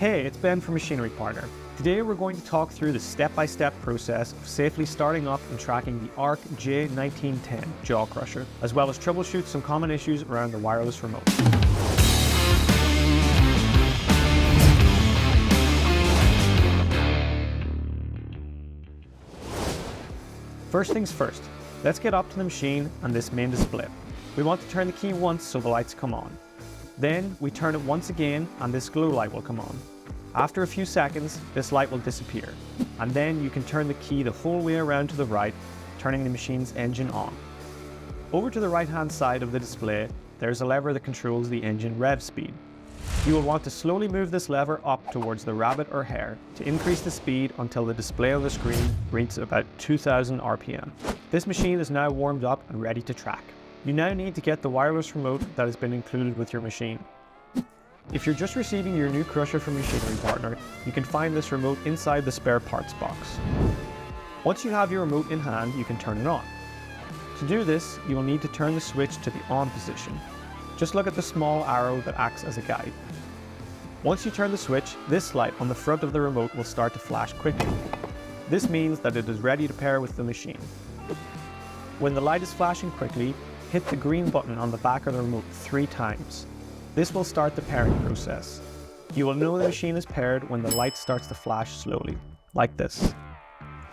Hey, it's Ben from Machinery Partner. Today we're going to talk through the step-by-step process of safely starting up and tracking the ARK J-1910 jaw crusher, as well as troubleshoot some common issues around the wireless remote. First things first, let's get up to the machine and this main display. We want to turn the key once so the lights come on. Then we turn it once again and this glow light will come on. After a few seconds, this light will disappear, and then you can turn the key the whole way around to the right, turning the machine's engine on. Over to the right-hand side of the display, there's a lever that controls the engine rev speed. You will want to slowly move this lever up towards the rabbit or hare to increase the speed until the display on the screen reaches about 2000 RPM. This machine is now warmed up and ready to track. You now need to get the wireless remote that has been included with your machine. If you're just receiving your new crusher from Machinery Partner, you can find this remote inside the spare parts box. Once you have your remote in hand, you can turn it on. To do this, you will need to turn the switch to the on position. Just look at the small arrow that acts as a guide. Once you turn the switch, this light on the front of the remote will start to flash quickly. This means that it is ready to pair with the machine. When the light is flashing quickly, hit the green button on the back of the remote 3 times. This will start the pairing process. You will know the machine is paired when the light starts to flash slowly, like this.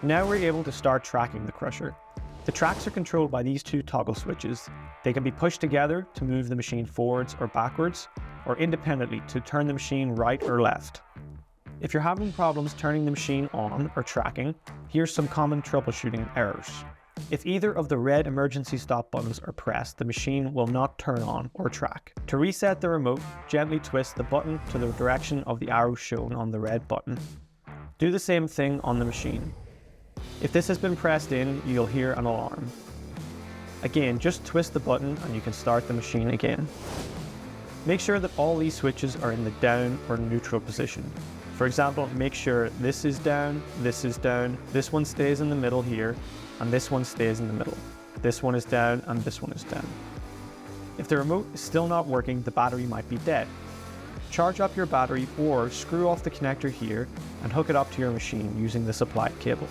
Now we're able to start tracking the crusher. The tracks are controlled by these 2 toggle switches. They can be pushed together to move the machine forwards or backwards, or independently to turn the machine right or left. If you're having problems turning the machine on or tracking, here's some common troubleshooting errors. If either of the red emergency stop buttons are pressed, the machine will not turn on or track. To reset the remote, gently twist the button to the direction of the arrow shown on the red button. Do the same thing on the machine. If this has been pressed in, you'll hear an alarm. Again, just twist the button and you can start the machine again. Make sure that all these switches are in the down or neutral position. For example, make sure this is down, this one stays in the middle here, and this one stays in the middle. This one is down and this one is down. If the remote is still not working, the battery might be dead. Charge up your battery or screw off the connector here and hook it up to your machine using the supplied cable.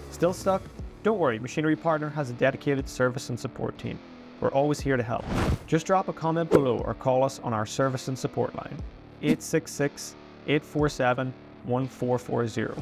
Still stuck? Don't worry, Machinery Partner has a dedicated service and support team. We're always here to help. Just drop a comment below or call us on our service and support line, 866-847-1440.